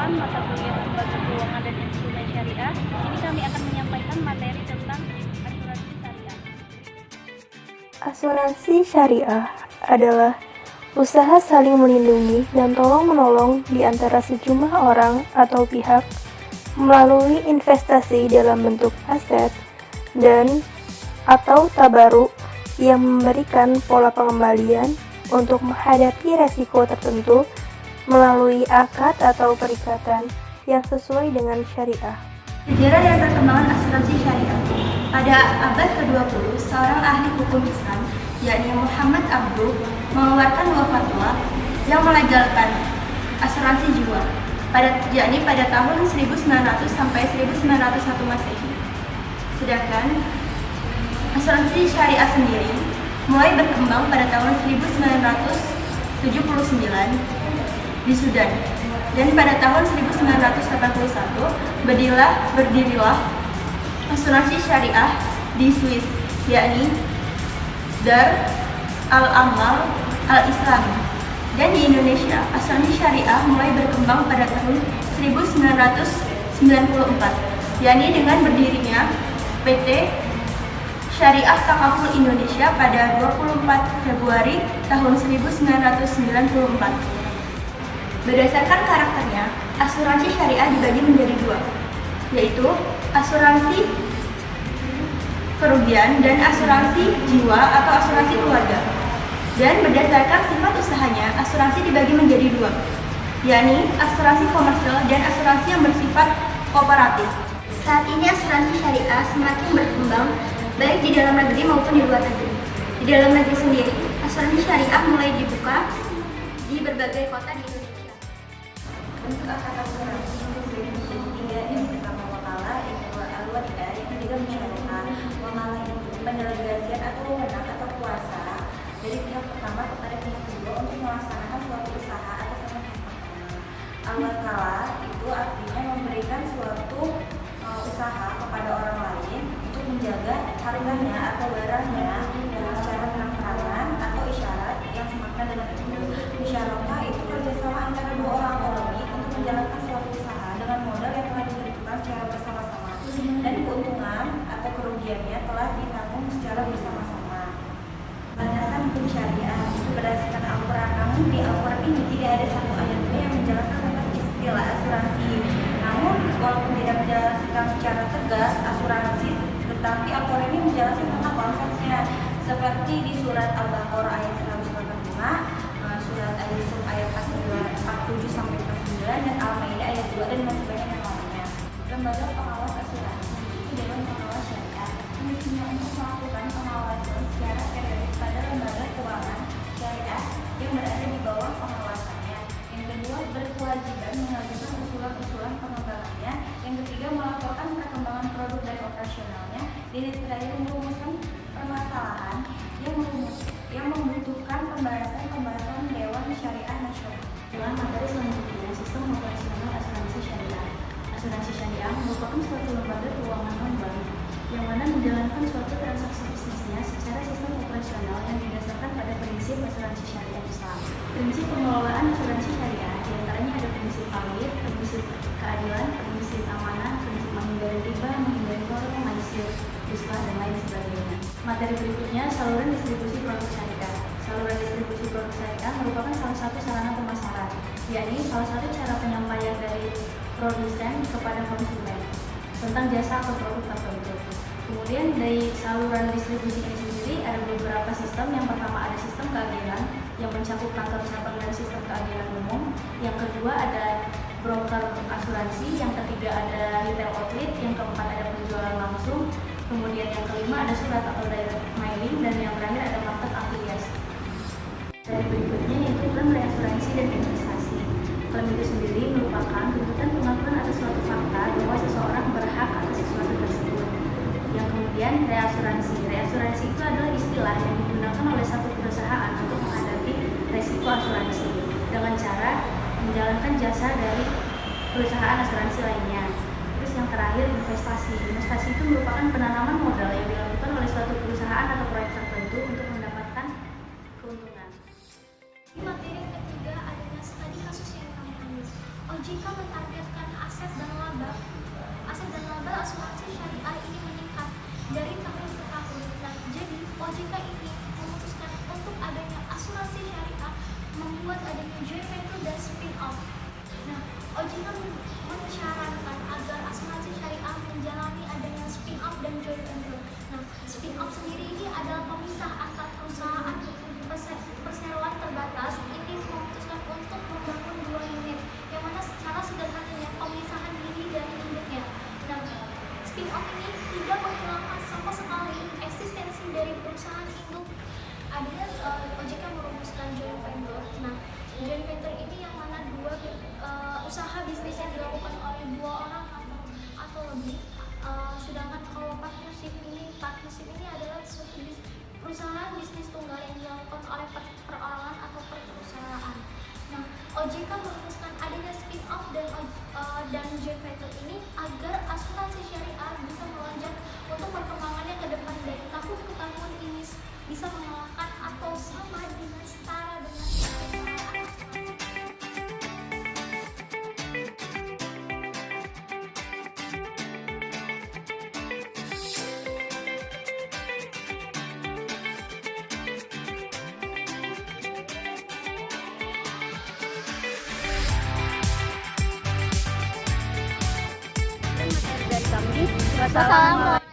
Islam mata kuliah Lembaga Keuangan dan Instrumen Syariah. Ini kami akan menyampaikan materi tentang asuransi syariah. Asuransi syariah adalah usaha saling melindungi dan tolong-menolong di antara sejumlah orang atau pihak melalui investasi dalam bentuk aset dan atau tabaruk yang memberikan pola pengembalian untuk menghadapi resiko tertentu melalui akad atau perikatan yang sesuai dengan syariah. Sejarah dan perkembangan asuransi syariah. Pada abad ke-20, seorang ahli hukum Islam, yakni Muhammad Abduh, mengeluarkan dua fatwa yang melegalkan asuransi jiwa, yakni pada tahun 1900 sampai 1901 Masehi. Sedangkan asuransi syariah sendiri mulai berkembang pada tahun 1979 di Sudan, dan pada tahun 1981 berdirilah asuransi syariah di Swiss, yakni Dar al-Amal al-Islami. Dan di Indonesia, asuransi syariah mulai berkembang pada tahun 1994, yakni dengan berdirinya PT Syariah Takaful Indonesia pada 24 Februari tahun 1994. Berdasarkan karakternya, asuransi syariah dibagi menjadi dua, yaitu asuransi kerugian dan asuransi jiwa atau asuransi keluarga. Dan berdasarkan sifat usahanya, asuransi dibagi menjadi dua, yakni asuransi komersial dan asuransi yang bersifat kooperatif. Saat ini asuransi syariah semakin berkembang baik di dalam negeri maupun di luar negeri. Di dalam negeri sendiri, asuransi syariah mulai dibuka di berbagai kota di Indonesia. Untuk akad asuransi itu menjadi tiga, yang pertama wakalah, yang kedua al-wadiah, yang ketiga musyarakah. Wakalah itu pendelegasian atau wewenang atau kuasa dari pihak pertama kepada pihak kedua untuk melaksanakan suatu usaha atas nama pihak pertama. Al-wakalah itu artinya memberikan suatu usaha kepada orang lain untuk menjaga harganya atau barangnya dengan cara terang-terangan atau isyarat yang semakna dengan itu. Musyarakah itu kerjasama antara dua orang atau lebih untuk menjalankan suatu usaha dengan modal yang telah ditentukan secara bersama-sama dan keuntungan atau kerugiannya telah ditanggung secara bersama-sama. Landasan hukum syariah itu berdasarkan Al-Quran, namun di Al-Quran ini tidak ada satu ayat pun yang menjelaskan tentang istilah asuransi. Namun walaupun tidak menjelaskan secara tegas asuransi, tetapi Al-Quran ini menjelaskan tentang konsepnya, seperti di surat Al-Baqarah ayat 185, surat Al-Yusuf ayat 47 sampai 49, dan Al-Maidah ayat 2, dan masih banyak yang lainnya. Lembaga pengawas asuransi itu Dewan Pengawas Syariah, fungsinya untuk melakukan pengawasan secara periodik pada lembaga keuangan syariah yang berada di bawah pengawasannya. Yang kedua, berkewajiban mengajukan usulan-usulan pengembangannya. Yang ketiga, melaporkan perkembangan produk dan operasionalnya. Dan yang terakhir, merumuskan permasalahan yang membutuhkan pembahasan Dewan Syariah Nasional. Dalam materi selanjutnya, sistem operasional asuransi syariah. Asuransi syariah merupakan suatu lembaga keuangan non-bank yang mana menjalankan suatu transaksi bisnisnya secara sistem operasional yang didasarkan pada prinsip asuransi syariah Islam. Prinsip pengelolaan asuransi syariah diantaranya ada prinsip tauhid, prinsip keadilan, prinsip amanah, prinsip menghindari riba, menghindari korupsi, maisir, islah, dan lain sebagainya. Materi berikutnya, saluran distribusi produk syariah. Saluran distribusi produk syariah merupakan salah satu sarana pemasaran, yakni salah satu cara penyampaian dari produsen kepada konsumen tentang jasa atau produk tertentu. Kemudian dari saluran distribusi ini sendiri ada beberapa sistem. Yang pertama ada sistem keagilan yang mencakup kantor cabang dan sistem keagilan umum. Yang kedua ada broker asuransi. Yang ketiga ada retail outlet. Yang keempat ada penjualan langsung. Kemudian yang kelima ada surat atau direct mailing, dan yang terakhir ada market afiliasi. Dari berikutnya yaitu klaim reasuransi dan investasi. Klaim itu sendiri merupakan tuntutan pengakuan atas suatu fakta bahwa seseorang berhak atas sesuatu tersebut. Yang kemudian reasuransi. Reasuransi itu adalah istilah yang digunakan oleh satu perusahaan untuk menghadapi resiko asuransi dengan cara menjalankan jasa dari perusahaan asuransi lainnya. Terus yang terakhir investasi. Investasi itu merupakan penanaman modal yang dilakukan oleh suatu perusahaan atau proyek tertentu untuk mendapatkan keuntungan. Di materi ketiga adalah studi kasus yang kami ambil. OJK mentarget Sedangkan kalau partnership ini adalah suatu perusahaan bisnis tunggal yang dilakukan oleh perorangan atau perusahaan. Nah, OJK merumuskan adanya spin-off dan joint venture ini agar asuransi syariah bisa melonjak untuk perkembangannya ke depan dari tahun ke tahun ini bisa mengalahkan atau sama dengan setara dengan perusahaan asuransi. Materi dari kami. Wassalamualaikum.